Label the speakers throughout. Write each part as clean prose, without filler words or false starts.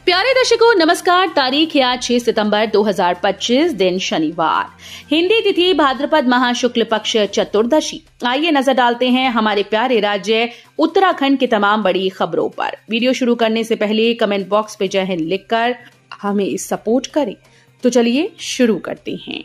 Speaker 1: प्यारे दर्शकों नमस्कार। तारीख है आज 6 सितंबर 2025, दिन शनिवार, हिंदी तिथि भाद्रपद माह शुक्ल पक्ष चतुर्दशी। आइए नजर डालते हैं हमारे प्यारे राज्य उत्तराखंड की तमाम बड़ी खबरों पर। वीडियो शुरू करने से पहले कमेंट बॉक्स पे जय हिंद लिखकर हमें सपोर्ट करें। तो चलिए शुरू करते हैं।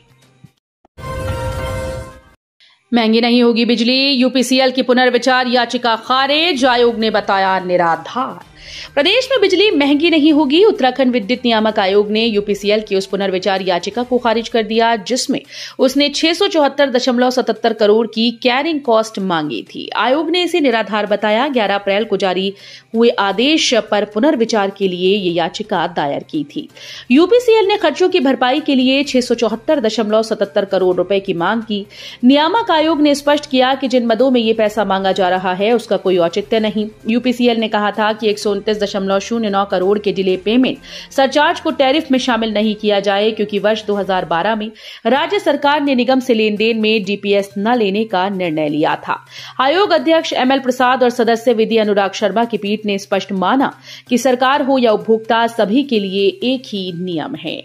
Speaker 1: महंगी नहीं होगी बिजली, यूपीसीएल की पुनर्विचार याचिका खारिज, आयोग ने बताया निराधार। प्रदेश में बिजली महंगी नहीं होगी। उत्तराखंड विद्युत नियामक आयोग ने यूपीसीएल की उस पुनर्विचार याचिका को खारिज कर दिया जिसमें उसने 674.77 करोड़ की कैरिंग कॉस्ट मांगी थी। आयोग ने इसे निराधार बताया। 11 अप्रैल को जारी हुए आदेश पर पुनर्विचार के लिए ये याचिका दायर की थी। यूपीसीएल ने खर्चों की भरपाई के लिए 674.77 करोड़ रुपए की मांग की। नियामक आयोग ने स्पष्ट किया कि जिन मदों में ये पैसा मांगा जा रहा है उसका कोई औचित्य नहीं। यूपीसीएल ने कहा था कि 129.09 करोड़ के डिले पेमेंट सरचार्ज को टैरिफ में शामिल नहीं किया जाए क्योंकि वर्ष 2012 में राज्य सरकार ने निगम से लेन देन में डीपीएस न लेने का निर्णय लिया था। आयोग अध्यक्ष एमएल प्रसाद और सदस्य विधि अनुराग शर्मा की पीठ ने स्पष्ट माना कि सरकार हो या उपभोक्ता सभी के लिए एक ही नियम है।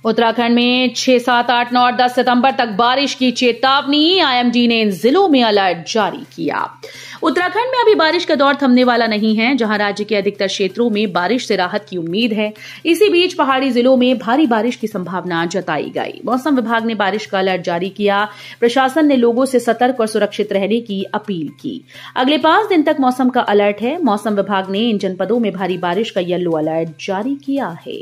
Speaker 1: उत्तराखंड में 6, 7, 8, 9 और 10 सितंबर तक बारिश की चेतावनी। आईएमडी ने इन जिलों में अलर्ट जारी किया। उत्तराखंड में अभी बारिश का दौर थमने वाला नहीं है, जहां राज्य के अधिकतर क्षेत्रों में बारिश से राहत की उम्मीद है। इसी बीच पहाड़ी जिलों में भारी बारिश की संभावना जताई गई। मौसम विभाग ने बारिश का अलर्ट जारी किया। प्रशासन ने लोगों से सतर्क और सुरक्षित रहने की अपील की। अगले 5 दिन तक मौसम का अलर्ट है। मौसम विभाग ने इन जनपदों में भारी बारिश का येलो अलर्ट जारी किया है।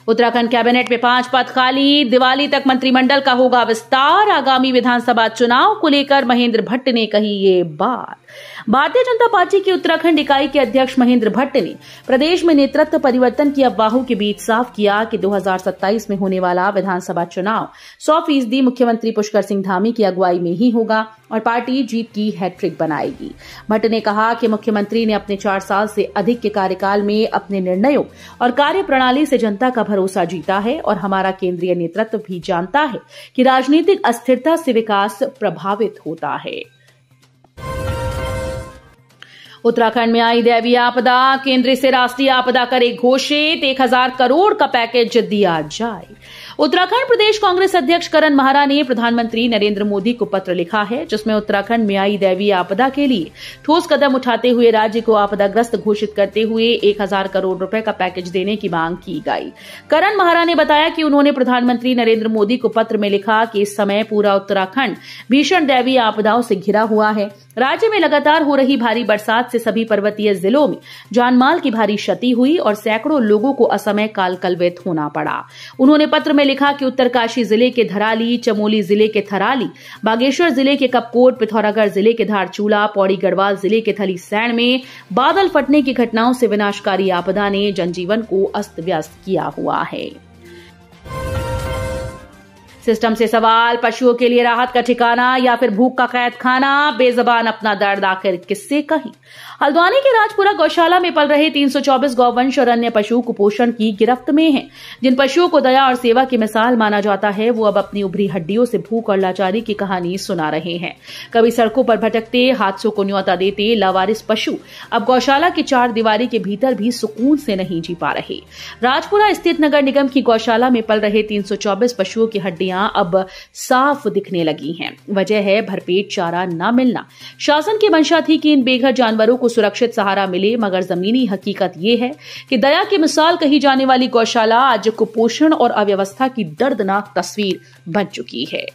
Speaker 1: उत्तराखंड कैबिनेट में 5 पद खाली। दिवाली तक मंत्रिमंडल का होगा विस्तार। आगामी विधानसभा चुनाव को लेकर महेंद्र भट्ट ने कही ये बात। भारतीय जनता पार्टी की उत्तराखंड इकाई के अध्यक्ष महेंद्र भट्ट ने प्रदेश में नेतृत्व परिवर्तन की अफवाहों के बीच साफ किया कि 2027 में होने वाला विधानसभा चुनाव 100% मुख्यमंत्री पुष्कर सिंह धामी की अगुवाई में ही होगा और पार्टी जीत की हैट्रिक बनाएगी। भट्ट ने कहा कि मुख्यमंत्री ने अपने 4 साल से अधिक के कार्यकाल में अपने निर्णयों और कार्यप्रणाली से जनता का भरोसा जीता है और हमारा केंद्रीय नेतृत्व भी जानता है कि राजनीतिक अस्थिरता से विकास प्रभावित होता है। उत्तराखंड में आई दैवीय आपदा। केंद्र से राष्ट्रीय आपदा करे घोषित। 1000 करोड़ का पैकेज दिया जाए। उत्तराखंड प्रदेश कांग्रेस अध्यक्ष करण माहरा ने प्रधानमंत्री नरेंद्र मोदी को पत्र लिखा है जिसमें उत्तराखंड में आई दैवीय आपदा के लिए ठोस कदम उठाते हुए राज्य को आपदाग्रस्त घोषित करते हुए 1000 करोड़ रुपए का पैकेज देने की मांग की गई। करण माहरा ने बताया कि उन्होंने प्रधानमंत्री नरेंद्र मोदी को पत्र में लिखा कि इस समय पूरा उत्तराखंड भीषण दैवीय आपदाओं से घिरा हुआ है। राज्य में लगातार हो रही भारी बरसात से सभी पर्वतीय जिलों में जानमाल की भारी क्षति हुई और सैकड़ों लोगों को असमय कालकलवित होना पड़ा। उन्होंने पत्र में लिखा कि उत्तरकाशी जिले के धराली, चमोली जिले के थराली, बागेश्वर जिले के कपकोट, पिथौरागढ़ जिले के धारचूला, पौड़ी गढ़वाल जिले के थलीसैंण में बादल फटने की घटनाओं से विनाशकारी आपदा ने जनजीवन को अस्त व्यस्त किया हुआ है। सिस्टम से सवाल, पशुओं के लिए राहत का ठिकाना या फिर भूख का कैद खाना। बेजबान अपना दर्द आखिर किससे कहें। हल्द्वानी के राजपुरा गौशाला में पल रहे 324 गौवंश और अन्य पशु कुपोषण की गिरफ्त में हैं। जिन पशुओं को दया और सेवा की मिसाल माना जाता है वो अब अपनी उभरी हड्डियों से भूख और लाचारी की कहानी सुना रहे हैं। कभी सड़कों पर भटकते, हादसों को न्योता देते लावारिस पशु अब गौशाला की 4 दीवारी के भीतर भी सुकून से नहीं जी पा रहे। राजपुरा स्थित नगर निगम की गौशाला में पल रहे 324 पशुओं की हड्डियां अब साफ दिखने लगी हैं। वजह है भरपेट चारा न मिलना। शासन की मंशा थी कि इन बेघर जानवरों को सुरक्षित सहारा मिले, मगर जमीनी हकीकत ये है कि दया की मिसाल कही जाने वाली गौशाला आज कुपोषण और अव्यवस्था की दर्दनाक तस्वीर बन चुकी है।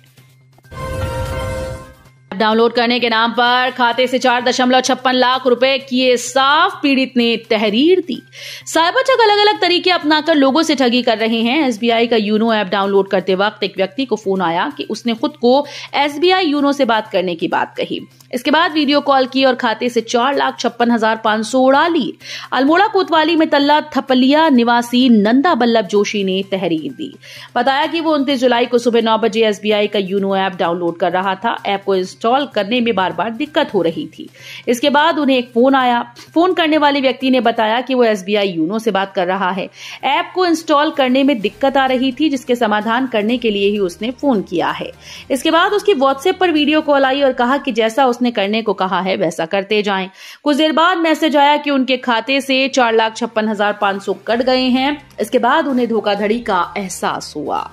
Speaker 1: डाउनलोड करने के नाम पर खाते से 4.56 लाख रुपए किए साफ, पीड़ित ने तहरीर दी। साइबर ठग अलग अलग तरीके अपनाकर लोगों से ठगी कर रहे हैं। एसबीआई का यूनो ऐप डाउनलोड करते वक्त एक व्यक्ति को फोन आया कि उसने खुद को एसबीआई यूनो से बात करने की बात कही। इसके बाद वीडियो कॉल की और खाते से 4,56,500 उड़ा लिए। अल्मोड़ा कोतवाली में तल्ला थपलिया निवासी नंदा बल्लभ जोशी ने तहरीर दी। बताया कि वो 29 जुलाई को सुबह 9 बजे एसबीआई का यूनो ऐप डाउनलोड कर रहा था। ऐप को इंस्टॉल करने में बार बार दिक्कत हो रही थी। इसके बाद उन्हें एक फोन आया। फोन करने वाले व्यक्ति ने बताया कि वो एसबीआई यूनो से बात कर रहा है। ऐप को इंस्टॉल करने में दिक्कत आ रही थी, जिसके समाधान करने के लिए ही उसने फोन किया है। इसके बाद उसकी व्हाट्सएप पर वीडियो कॉल आई और कहा कि जैसा उसने करने को कहा है वैसा करते जाएं। कुछ देर बाद मैसेज आया कि उनके खाते से 4,56,500 कट गए हैं। इसके बाद उन्हें धोखाधड़ी का एहसास हुआ।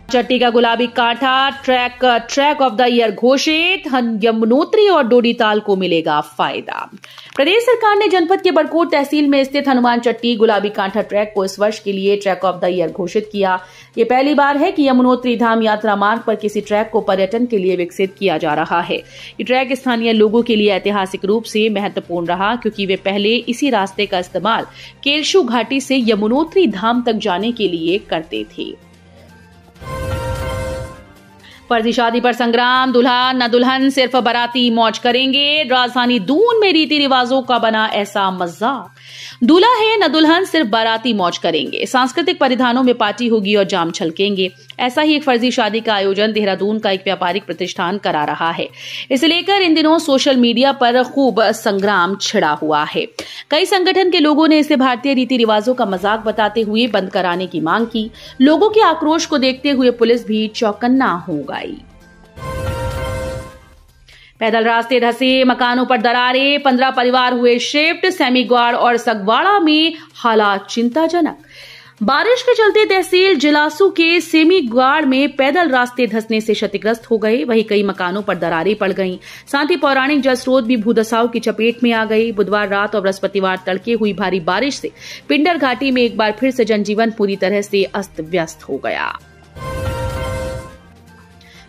Speaker 1: चट्टी का गुलाबी कांठा ट्रैक ऑफ द ईयर घोषित, यमुनोत्री और डोडीताल को मिलेगा फायदा। प्रदेश सरकार ने जनपद के बड़कोट तहसील में स्थित हनुमान चट्टी गुलाबी कांठा ट्रैक को इस वर्ष के लिए ट्रैक ऑफ द ईयर घोषित किया। ये पहली बार है कि यमुनोत्री धाम यात्रा मार्ग पर किसी ट्रैक को पर्यटन के लिए विकसित किया जा रहा है। ये ट्रैक स्थानीय लोगों के लिए ऐतिहासिक रूप से महत्वपूर्ण रहा, क्योंकि वे पहले इसी रास्ते का इस्तेमाल केलशु घाटी से यमुनोत्री धाम तक जाने के लिए करते थे। फर्जी शादी पर संग्राम, दुल्हा न दुल्हन सिर्फ बाराती मौज करेंगे। राजधानी दून में रीति रिवाजों का बना ऐसा मजाक। दूल्हा है न दुल्हन सिर्फ बाराती मौज करेंगे। सांस्कृतिक परिधानों में पार्टी होगी और जाम छलकेंगे। ऐसा ही एक फर्जी शादी का आयोजन देहरादून का एक व्यापारिक प्रतिष्ठान करा रहा है। इसे लेकर इन दिनों सोशल मीडिया पर खूब संग्राम छिड़ा हुआ है। कई संगठन के लोगों ने इसे भारतीय रीति रिवाजों का मजाक बताते हुए बंद कराने की मांग की। लोगों के आक्रोश को देखते हुए पुलिस भी चौकन्ना हो गई। पैदल रास्ते धंसे, मकानों पर दरारें, 15 परिवार हुए शिफ्ट। सेमीगवाड़ और सगवाड़ा में हालात चिंताजनक। बारिश के चलते तहसील जिलासू के सेमीगवाड़ में पैदल रास्ते धंसने से क्षतिग्रस्त हो गए। वहीं कई मकानों पर दरारें पड़ गईं। साथ ही पौराणिक जल स्रोत भी भूधसाव की चपेट में आ गई। बुधवार रात और बृहस्पतिवार तड़के हुई भारी बारिश से पिंडर घाटी में एक बार फिर से जनजीवन पूरी तरह से अस्त व्यस्त हो गया।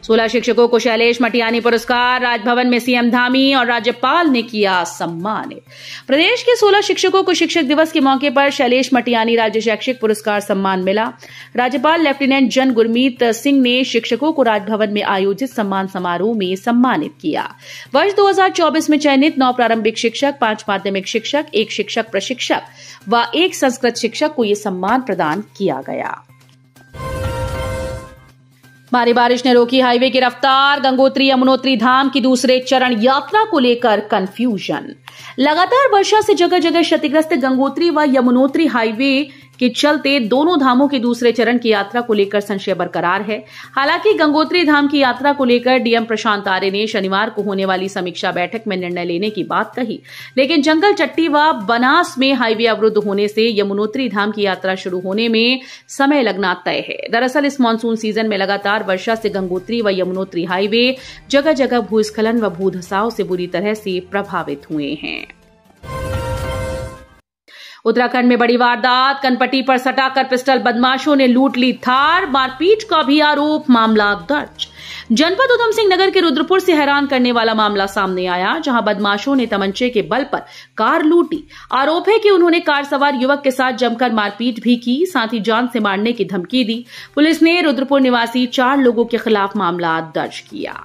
Speaker 1: 16 शिक्षकों को शैलेश मटियानी पुरस्कार, राजभवन में सीएम धामी और राज्यपाल ने किया सम्मानित। प्रदेश के 16 शिक्षकों को शिक्षक दिवस के मौके पर शैलेश मटियानी राज्य शैक्षिक पुरस्कार सम्मान मिला। राज्यपाल लेफ्टिनेंट जनरल गुरमीत सिंह ने शिक्षकों को राजभवन में आयोजित सम्मान समारोह में सम्मानित किया। वर्ष 2024 में चयनित 9 प्रारंभिक शिक्षक, 5 माध्यमिक शिक्षक, 1 शिक्षक प्रशिक्षक व 1 संस्कृत शिक्षक को यह सम्मान प्रदान किया गया। भारी बारिश ने रोकी हाईवे की रफ्तार। गंगोत्री यमुनोत्री धाम की दूसरे चरण यात्रा को लेकर कंफ्यूजन। लगातार वर्षा से जगह जगह क्षतिग्रस्त गंगोत्री व यमुनोत्री हाईवे के चलते दोनों धामों के दूसरे चरण की यात्रा को लेकर संशय बरकरार है। हालांकि गंगोत्री धाम की यात्रा को लेकर डीएम प्रशांत आर्य ने शनिवार को होने वाली समीक्षा बैठक में निर्णय लेने की बात कही, लेकिन जंगल चट्टी व बनास में हाईवे अवरुद्ध होने से यमुनोत्री धाम की यात्रा शुरू होने में समय लगना तय है। दरअसल इस मानसून सीजन में लगातार वर्षा से गंगोत्री व यमुनोत्री हाईवे जगह जगह भूस्खलन व भूधसाव से बुरी तरह से प्रभावित हुए हैं। उत्तराखंड में बड़ी वारदात, कनपट्टी पर सटाकर पिस्टल बदमाशों ने लूट ली थार, मारपीट का भी आरोप, मामला दर्ज। जनपद उधम सिंह नगर के रुद्रपुर से हैरान करने वाला मामला सामने आया, जहां बदमाशों ने तमंचे के बल पर कार लूटी। आरोप है कि उन्होंने कार सवार युवक के साथ जमकर मारपीट भी की, साथ ही जान से मारने की धमकी दी। पुलिस ने रुद्रपुर निवासी 4 लोगों के खिलाफ मामला दर्ज किया।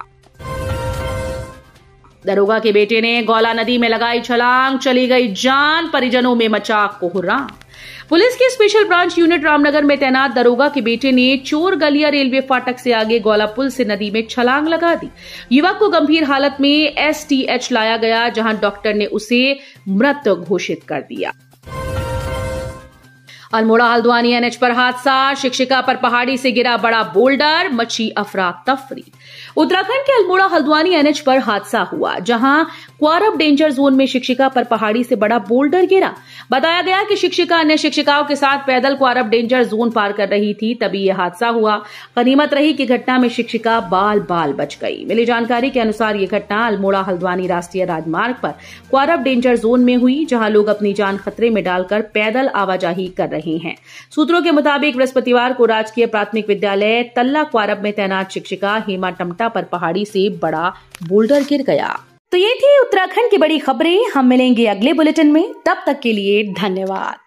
Speaker 1: दरोगा के बेटे ने गौला नदी में लगाई छलांग, चली गई जान, परिजनों में मचा कोहराम। पुलिस की स्पेशल ब्रांच यूनिट रामनगर में तैनात दरोगा के बेटे ने चोर गलिया रेलवे फाटक से आगे गौला पुल से नदी में छलांग लगा दी। युवक को गंभीर हालत में एसटीएच लाया गया, जहां डॉक्टर ने उसे मृत घोषित कर दिया। अल्मोड़ा हल्द्वानी एनएच पर हादसा, शिक्षिका पर पहाड़ी से गिरा बड़ा बोल्डर, मची अफरा तफरी। उत्तराखंड के अल्मोड़ा हल्द्वानी एनएच पर हादसा हुआ, जहां क्वारब डेंजर जोन में शिक्षिका पर पहाड़ी से बड़ा बोल्डर गिरा। बताया गया कि शिक्षिका अन्य शिक्षिकाओं के साथ पैदल क्वारब डेंजर जोन पार कर रही थी, तभी यह हादसा हुआ। गनीमत रही कि घटना में शिक्षिका बाल बाल बच गई। मिली जानकारी के अनुसार यह घटना अल्मोड़ा हल्द्वानी राष्ट्रीय राजमार्ग पर क्वारब डेंजर जोन में हुई, जहां लोग अपनी जान खतरे में डालकर पैदल आवाजाही कर रहे हैं। सूत्रों के मुताबिक बृहस्पतिवार को राजकीय प्राथमिक विद्यालय तल्ला क्वारब में तैनात शिक्षिका हेमा टमटा पर पहाड़ी से बड़ा बोल्डर गिर गया। तो ये थी उत्तराखंड की बड़ी खबरें। हम मिलेंगे अगले बुलेटिन में, तब तक के लिए धन्यवाद।